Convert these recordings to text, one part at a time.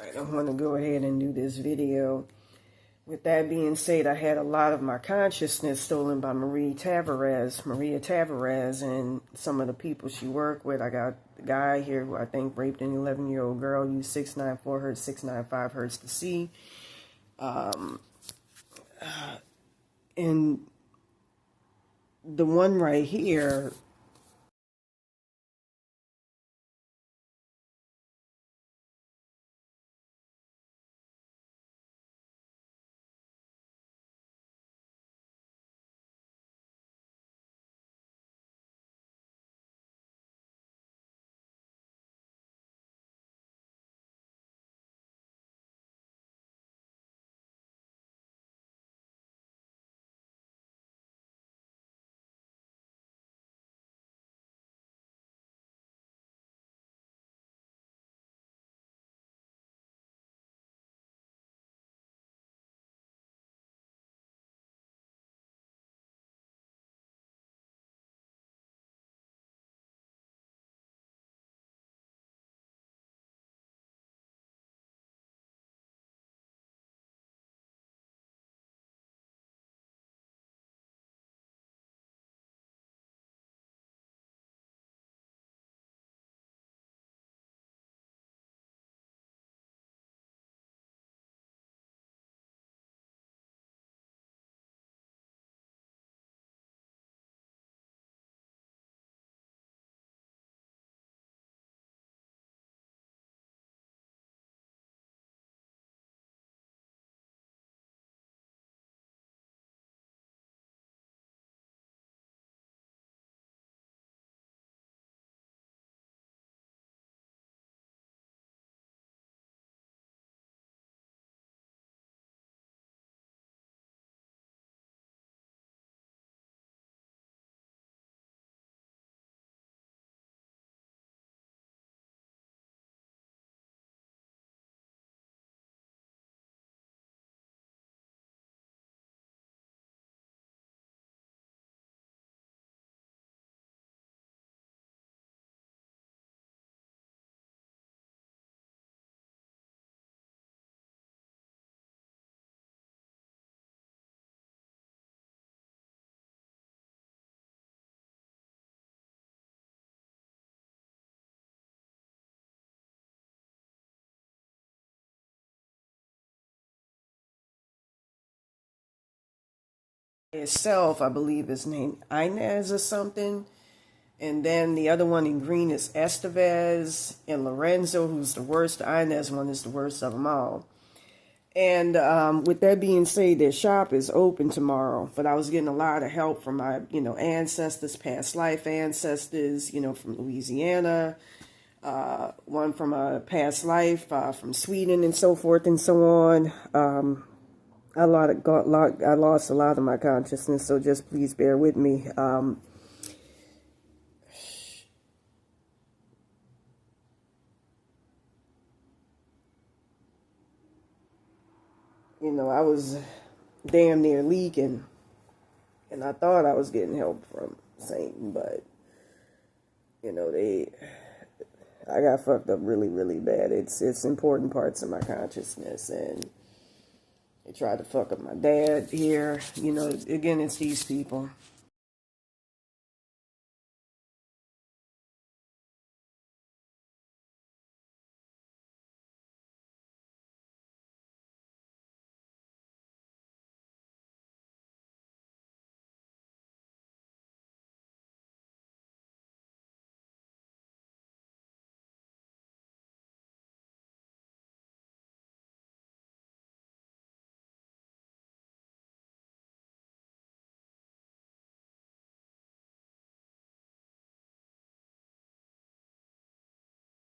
Alright, I want to go ahead and do this video. With that being said, I had a lot of my consciousness stolen by Maria Tavares, and some of the people she worked with. I got the guy here who I think raped an 11-year-old girl, used 694 hertz, 695 hertz to see. And the one right here, itself, I believe, is named Inez or something. And then the other one in green is Estevez and Lorenzo, who's the worst. The Inez one is the worst of them all. And with that being said, their shop is open tomorrow. But I was getting a lot of help from my, ancestors, past life ancestors, from Louisiana. One from a past life, from Sweden, and so forth and so on. I lost a lot of my consciousness, so just please bear with me. I was damn near leaking, and I thought I was getting help from Satan, but I got fucked up really, really bad. It's important parts of my consciousness, and they tried to fuck up my dad here. Again, it's these people.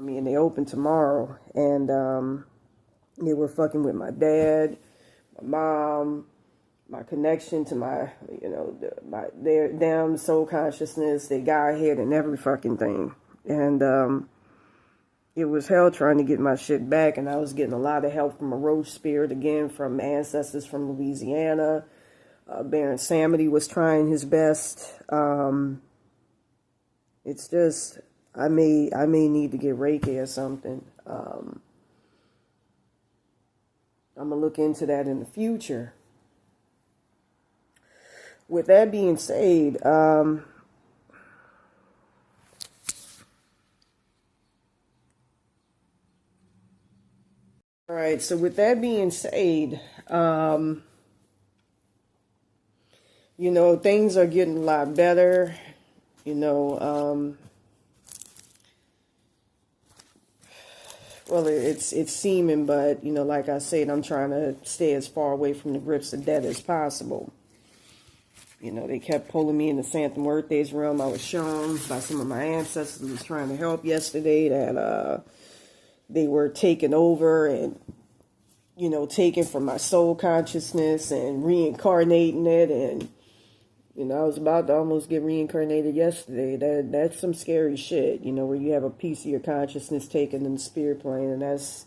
And they open tomorrow, and they were fucking with my dad, my mom, my connection to my, their damn soul consciousness, their guy head, and every fucking thing. And it was hell trying to get my shit back, and I was getting a lot of help from a roach spirit, again, from ancestors from Louisiana. Baron Samedi was trying his best. It's just, I may need to get Reiki or something. I'm going to look into that in the future. With that being said, all right, so with that being said, you know, things are getting a lot better. You know, well, it's seeming, but, you know, like I said, I'm trying to stay as far away from the grips of death as possible. You know, they kept pulling me into Santa Muerte's realm. I was shown by some of my ancestors who was trying to help yesterday that they were taking over and, you know, taking from my soul consciousness and reincarnating it. And, you know, I was about to almost get reincarnated yesterday. That's some scary shit, you know, where you have a piece of your consciousness taken in the spirit plane. And that's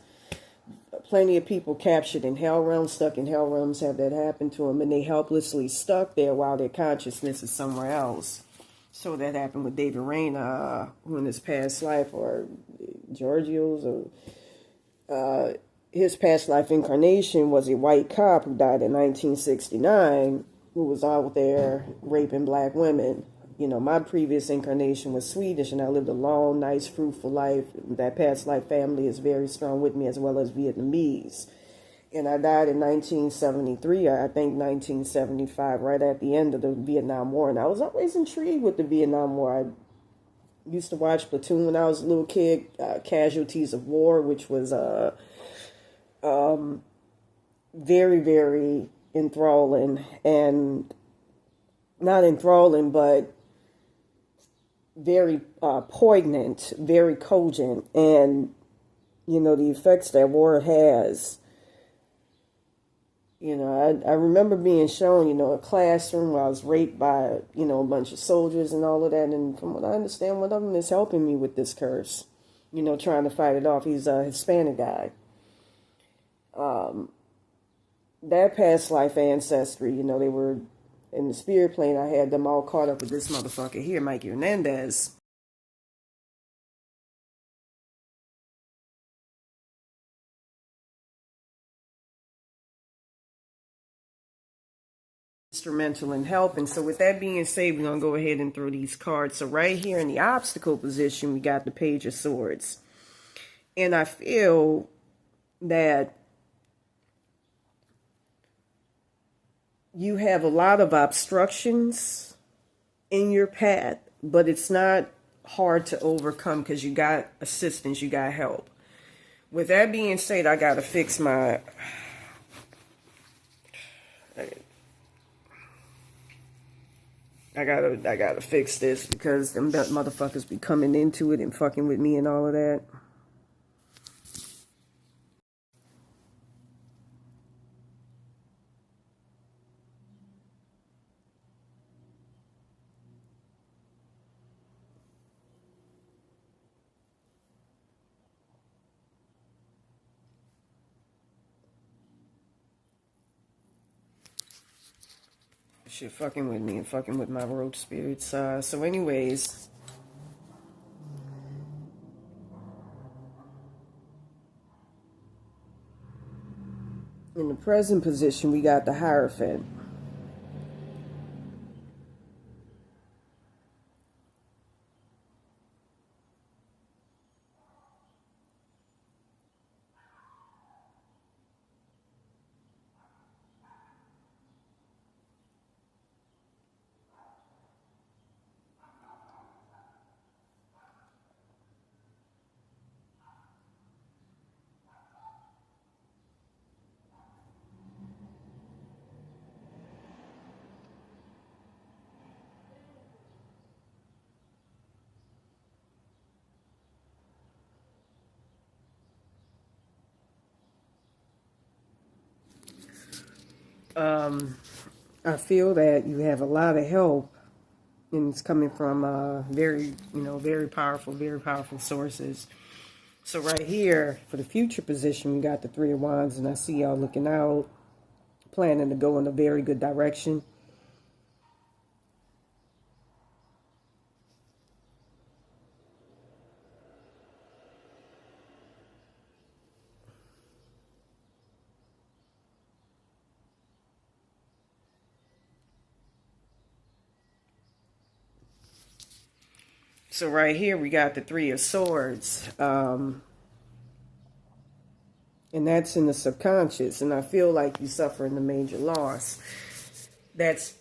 plenty of people captured in hell realms, stuck in hell realms, have that happen to them, and they helplessly stuck there while their consciousness is somewhere else. So that happened with David Rayner, who in his past life, or Giorgio's, or his past life incarnation was a white cop who died in 1969, who was out there raping black women. You know, my previous incarnation was Swedish, and I lived a long, nice, fruitful life. That past life family is very strong with me, as well as Vietnamese. And I died in 1973, I think 1975, right at the end of the Vietnam War. And I was always intrigued with the Vietnam War. I used to watch Platoon when I was a little kid, Casualties of War, which was very, very enthralling. And not enthralling, but very poignant, very cogent, and, you know, the effects that war has. You know, I remember being shown, you know, a classroom where I was raped by, you know, a bunch of soldiers and all of that, and from what I understand, one of them is helping me with this curse, you know, trying to fight it off. He's a Hispanic guy. That past life ancestry, you know, they were in the spirit plane. I had them all caught up with this motherfucker here, Mikey Hernandez. Instrumental in helping. So with that being said, we're going to go ahead and throw these cards. So right here in the obstacle position, we got the Page of Swords. And I feel that you have a lot of obstructions in your path, but it's not hard to overcome because you got assistance, you got help. With that being said, I got to fix my... I gotta fix this because them motherfuckers be coming into it and fucking with me and all of that. Shit fucking with me and fucking with my road spirits. So anyways, in the present position, we got the Hierophant. I feel that you have a lot of help, and it's coming from very powerful sources. So right here, for the future position, we got the Three of Wands, and I see y'all looking out, planning to go in a very good direction. So right here we got the Three of Swords. And that's in the subconscious. And I feel like you're suffering a major loss. That's...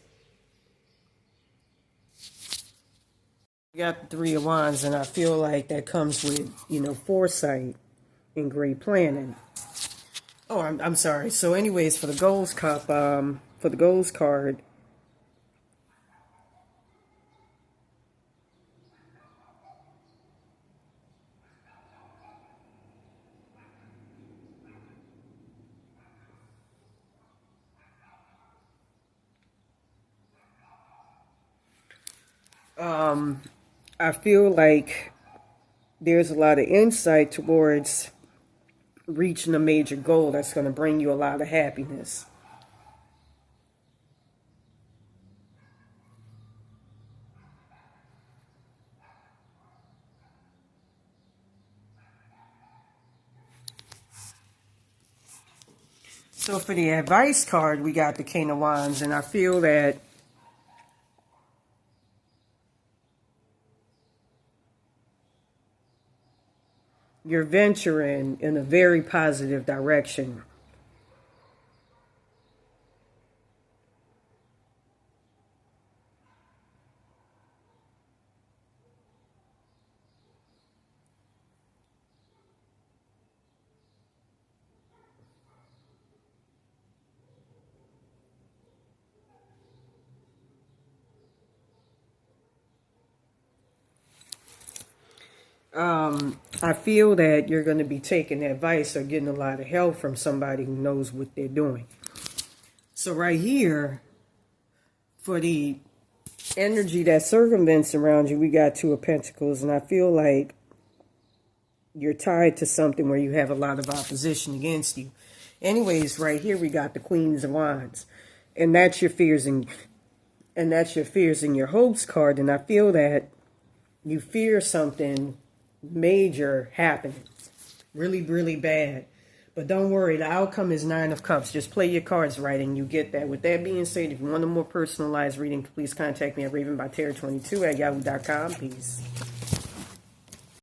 You got the Three of Wands, and I feel like that comes with, you know, foresight and great planning. Oh, I'm sorry. So anyways, for the Goals Cup, for the Goals card, I feel like there's a lot of insight towards reaching a major goal that's going to bring you a lot of happiness. So for the advice card, we got the King of Wands, and I feel that you're venturing in a very positive direction. I feel that you're going to be taking advice or getting a lot of help from somebody who knows what they're doing. So right here, for the energy that circumvents around you, we got Two of Pentacles, and I feel like you're tied to something where you have a lot of opposition against you. Anyways, right here we got the Queens of Wands, and that's your fears and that's your fears and your hopes card. And I feel that you fear something major happening, really, really bad. But don't worry, the outcome is Nine of Cups. Just play your cards right and you get that. With that being said, if you want a more personalized reading, please contact me at ravenbyterror22@yahoo.com. Peace.